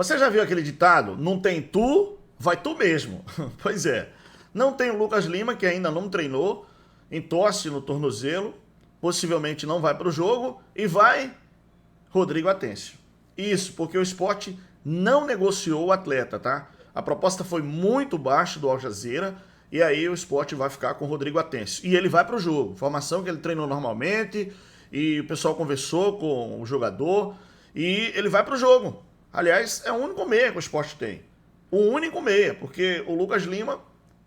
Você já viu aquele ditado? Não tem tu, vai tu mesmo. Pois é. Não tem o Lucas Lima, que ainda não treinou, entorse no tornozelo, possivelmente não vai para o jogo, e vai Rodrigo Atencio. Isso, porque o Sport não negociou o atleta, tá? A proposta foi muito baixa do Al Jazeera, e aí o Sport vai ficar com o Rodrigo Atencio. E ele vai para o jogo. Formação que ele treinou normalmente, e o pessoal conversou com o jogador, e ele vai para o jogo. Aliás, é o único meia que o Sport tem. O único meia, porque o Lucas Lima,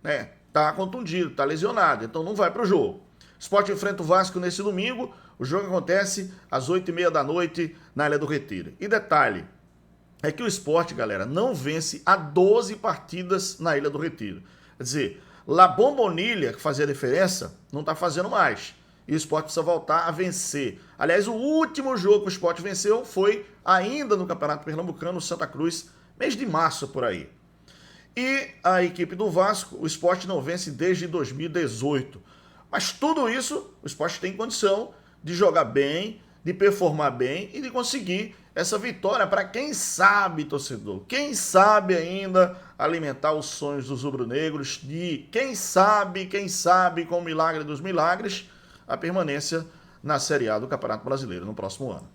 né, tá contundido, tá lesionado, então não vai para o jogo. O Sport enfrenta o Vasco nesse domingo. O jogo acontece às 8h30 da noite na Ilha do Retiro. E detalhe, é que o Sport, galera, não vence há 12 partidas na Ilha do Retiro. Quer dizer, La Bombonilha, que fazia diferença, não está fazendo mais. E o Sport precisa voltar a vencer. Aliás, o último jogo que o Sport venceu foi ainda no Campeonato Pernambucano, Santa Cruz, mês de março por aí. E a equipe do Vasco, o Sport não vence desde 2018. Mas tudo isso, o Sport tem condição de jogar bem, de performar bem e de conseguir essa vitória para quem sabe, torcedor, quem sabe ainda alimentar os sonhos dos rubro-negros de quem sabe, com o milagre dos milagres, a permanência na Série A do Campeonato Brasileiro no próximo ano.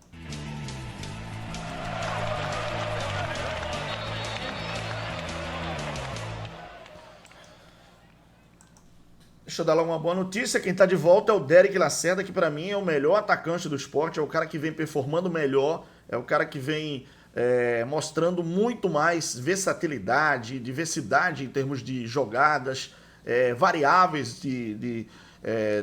Deixa eu dar lá uma boa notícia. Quem tá de volta é o Derek Lacerda, que para mim é o melhor atacante do esporte, é o cara que vem performando melhor, é o cara que vem mostrando muito mais versatilidade, diversidade em termos de jogadas, variáveis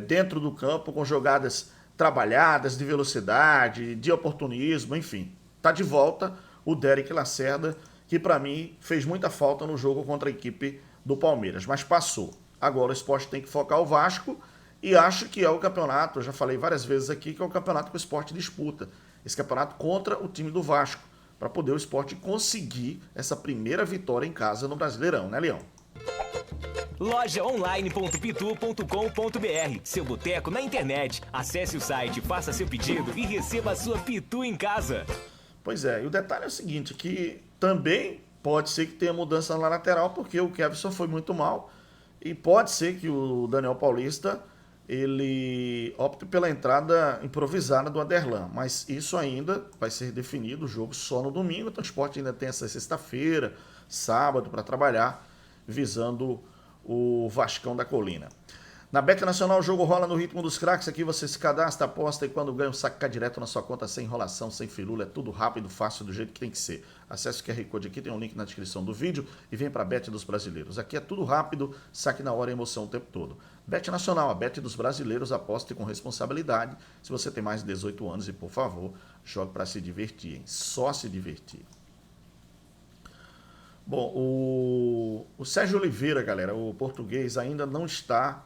dentro do campo, com jogadas trabalhadas, de velocidade, de oportunismo, enfim. Tá de volta o Derek Lacerda, que para mim fez muita falta no jogo contra a equipe do Palmeiras, mas passou. Agora o Sport tem que focar o Vasco e acho que é o campeonato, eu já falei várias vezes aqui, que é o campeonato que o Sport disputa. Esse campeonato contra o time do Vasco, para poder o Sport conseguir essa primeira vitória em casa no Brasileirão, né, Leão? Lojaonline.pitu.com.br, seu boteco na internet. Acesse o site, faça seu pedido e receba a sua Pitu em casa. Pois é, e o detalhe é o seguinte, que também pode ser que tenha mudança na lateral, porque o Kevson foi muito mal. E pode ser que o Daniel Paulista ele opte pela entrada improvisada do Aderlan, mas isso ainda vai ser definido, o jogo só no domingo, então o Sport ainda tem essa sexta-feira, sábado para trabalhar, visando o Vascão da Colina. Na Bet Nacional o jogo rola no ritmo dos craques, aqui você se cadastra, aposta e quando ganha o saco cai direto na sua conta, sem enrolação, sem firula, é tudo rápido, fácil, do jeito que tem que ser. Acesse o QR Code aqui, tem um link na descrição do vídeo e vem para a Bet dos Brasileiros. Aqui é tudo rápido, saque na hora e emoção o tempo todo. Bet Nacional, a Bet dos Brasileiros, aposte com responsabilidade. Se você tem mais de 18 anos e, por favor, jogue para se divertir, hein? Só se divertir. Bom, o Sérgio Oliveira, galera, o português, ainda não está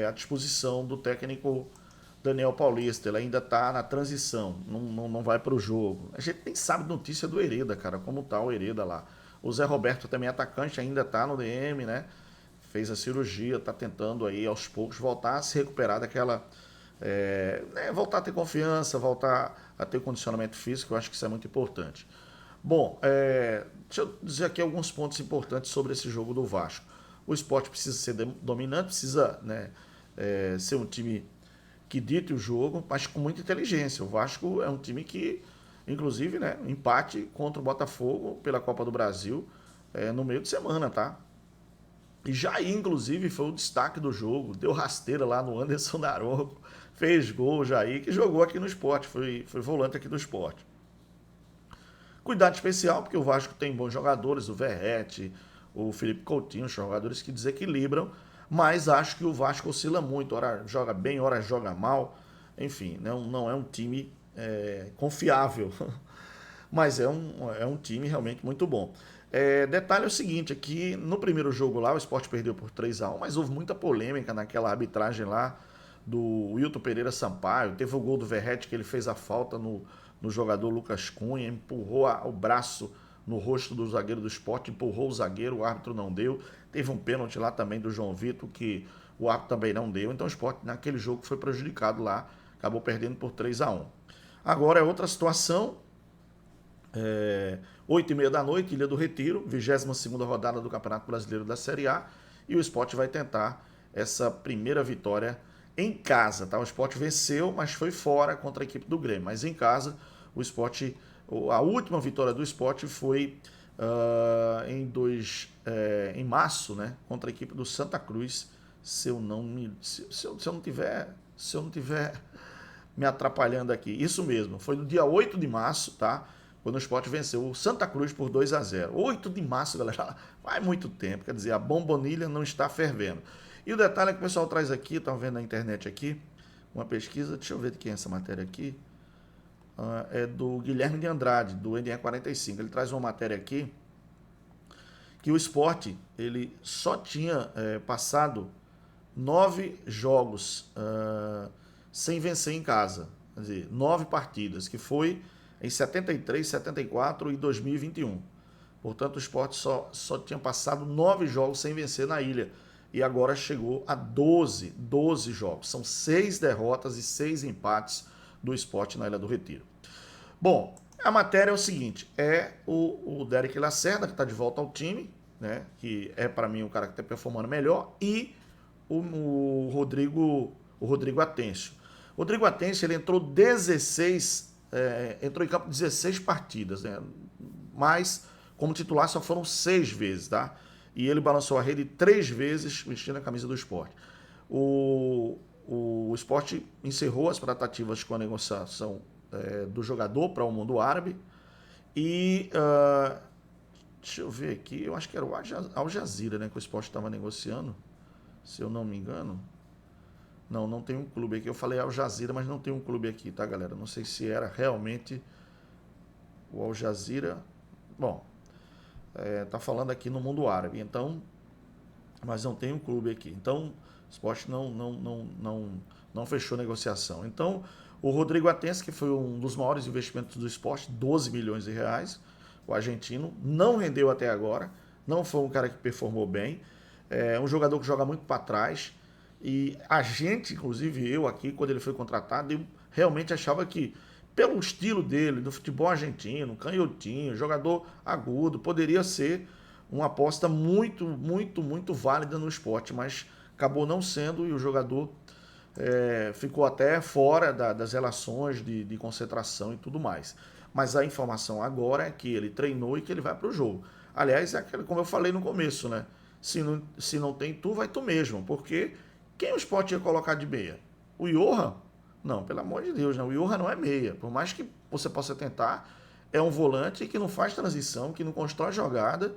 à disposição do técnico Daniel Paulista. Ele ainda está na transição, não vai para o jogo. A gente nem sabe notícia do Hereda, cara, como tá o Hereda lá. O Zé Roberto também atacante, ainda está no DM, né? Fez a cirurgia, está tentando aí aos poucos voltar a se recuperar daquela... voltar a ter confiança, voltar a ter condicionamento físico, eu acho que isso é muito importante. Bom, deixa eu dizer aqui alguns pontos importantes sobre esse jogo do Vasco. O Sport precisa ser dominante, precisa ser um time que dite o jogo, mas com muita inteligência. O Vasco é um time que, inclusive, empate contra o Botafogo pela Copa do Brasil no meio de semana, tá? E Jair, inclusive, foi o destaque do jogo, deu rasteira lá no Anderson Daronco, fez gol, Jair, que jogou aqui no Sport, foi volante aqui do Sport. Cuidado especial, porque o Vasco tem bons jogadores, o Verrete, o Felipe Coutinho, jogadores que desequilibram, mas acho que o Vasco oscila muito, ora joga bem, ora joga mal, enfim, não é um time confiável, mas é um time realmente muito bom. Detalhe é o seguinte, aqui no primeiro jogo lá, o Sport perdeu por 3-1, mas houve muita polêmica naquela arbitragem lá do Wilton Pereira Sampaio, teve o gol do Verrete que ele fez a falta no jogador Lucas Cunha, empurrou o braço no rosto do zagueiro do Sport, empurrou o zagueiro, o árbitro não deu. Teve um pênalti lá também do João Vitor, que o árbitro também não deu. Então o Sport naquele jogo foi prejudicado lá, acabou perdendo por 3-1. Agora é outra situação, 8h30 da noite, Ilha do Retiro, 22ª rodada do Campeonato Brasileiro da Série A, e o Sport vai tentar essa primeira vitória em casa, tá? O Sport venceu, mas foi fora contra a equipe do Grêmio, mas em casa o Sport, a última vitória do Sport foi em março, né, contra a equipe do Santa Cruz, se eu não tiver me atrapalhando aqui. Isso mesmo, foi no dia 8 de março, tá? Quando o Sport venceu o Santa Cruz por 2-0. 8 de março, galera, faz muito tempo, quer dizer, a bombonilha não está fervendo. E o detalhe é que o pessoal traz aqui, estão vendo na internet aqui, uma pesquisa, deixa eu ver de quem é essa matéria aqui, é do Guilherme de Andrade, do NE45. Ele traz uma matéria aqui que o Sport, ele só tinha passado 9 jogos sem vencer em casa, quer dizer, 9 partidas, que foi em 73, 74 e 2021. Portanto, o Sport só tinha passado 9 jogos sem vencer na ilha. E agora chegou a 12 jogos. São 6 derrotas e 6 empates do Sport na Ilha do Retiro. Bom, a matéria é o seguinte, o Derek Lacerda, que está de volta ao time, né, que é para mim o cara que está performando melhor, e o Rodrigo Atencio. O Rodrigo Atencio, ele entrou em campo 16 partidas, né, mas como titular só foram 6 vezes, tá? E ele balançou a rede 3 vezes vestindo a camisa do Sport. O Sport encerrou as tratativas com a negociação do jogador para o mundo árabe e deixa eu ver aqui, eu acho que era o Al Jazeera, né, que o Sport estava negociando, se eu não me engano. Não tem um clube aqui, eu falei Al Jazeera, mas não tem um clube aqui, tá, galera? Não sei se era realmente o Al Jazeera. Bom, tá falando aqui no mundo árabe, então, mas não tem um clube aqui. Então, o Sport não fechou negociação. Então, o Rodrigo Atencio, que foi um dos maiores investimentos do Sport, 12 milhões de reais, o argentino, não rendeu até agora, não foi um cara que performou bem, é um jogador que joga muito para trás, e a gente, inclusive eu aqui, quando ele foi contratado, eu realmente achava que, pelo estilo dele, do futebol argentino, canhotinho, jogador agudo, poderia ser uma aposta muito, muito, muito válida no Sport, mas acabou não sendo e o jogador ficou até fora das relações de concentração e tudo mais. Mas a informação agora é que ele treinou e que ele vai para o jogo. Aliás, é aquilo, como eu falei no começo, né? Se não tem tu, vai tu mesmo, porque quem o Sport ia colocar de meia? O Johan? Não, pelo amor de Deus, não. O Johan não é meia. Por mais que você possa tentar, é um volante que não faz transição, que não constrói jogada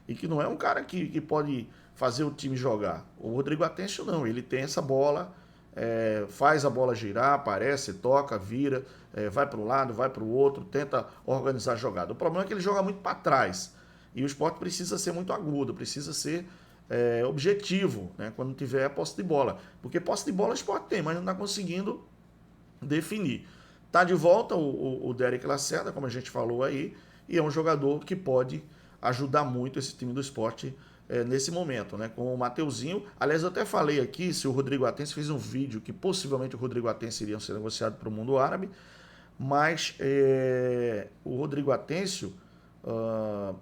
e que não é um cara que pode fazer o time jogar. O Rodrigo Atencio não, ele tem essa bola, faz a bola girar, aparece, toca, vira, vai para um lado, vai para o outro, tenta organizar a jogada. O problema é que ele joga muito para trás e o Sport precisa ser muito agudo, precisa ser objetivo, né, quando tiver a posse de bola. Porque posse de bola o Sport tem, mas não está conseguindo definir. Está de volta o Derek Lacerda, como a gente falou aí, e é um jogador que pode ajudar muito esse time do Sport nesse momento, né? Com o Mateuzinho. Aliás, eu até falei aqui, se o Rodrigo Atencio fez um vídeo que possivelmente o Rodrigo Atencio iria ser negociado para o mundo árabe, mas o Rodrigo Atencio,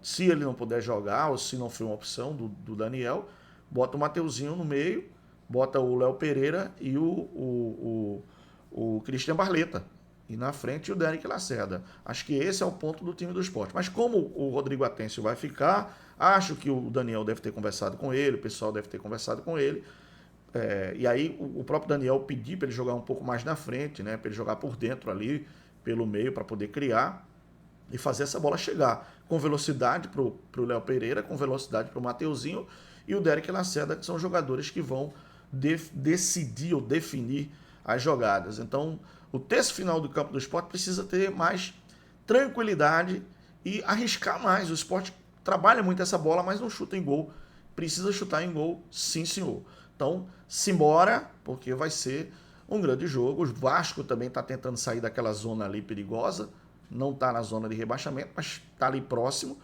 se ele não puder jogar, ou se não for uma opção do Daniel, bota o Mateuzinho no meio, bota o Léo Pereira e o Christian Barleta. E na frente o Derek Lacerda. Acho que esse é o ponto do time do Sport. Mas como o Rodrigo Atencio vai ficar, acho que o Daniel deve ter conversado com ele, o pessoal deve ter conversado com ele. E aí o próprio Daniel pediu para ele jogar um pouco mais na frente, né, para ele jogar por dentro ali, pelo meio, para poder criar e fazer essa bola chegar com velocidade para o Léo Pereira, com velocidade para o Mateuzinho e o Derek Lacerda, que são jogadores que vão decidir ou definir as jogadas. Então, o terço final do campo do Sport precisa ter mais tranquilidade e arriscar mais. O Sport trabalha muito essa bola, mas não chuta em gol. Precisa chutar em gol, sim senhor. Então, simbora, porque vai ser um grande jogo. O Vasco também está tentando sair daquela zona ali perigosa. Não está na zona de rebaixamento, mas está ali próximo.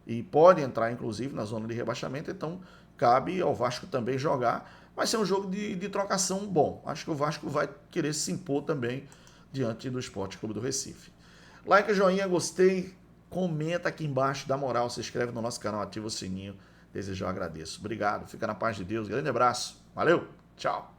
E pode entrar, inclusive, na zona de rebaixamento. Então, cabe ao Vasco também jogar. Vai ser um jogo de trocação bom. Acho que o Vasco vai querer se impor também diante do Sport Clube do Recife. Like, joinha, gostei. comenta aqui embaixo, dá moral, se inscreve no nosso canal, ativa o sininho. Desde já eu agradeço. Obrigado, fica na paz de Deus. Grande abraço. Valeu, tchau.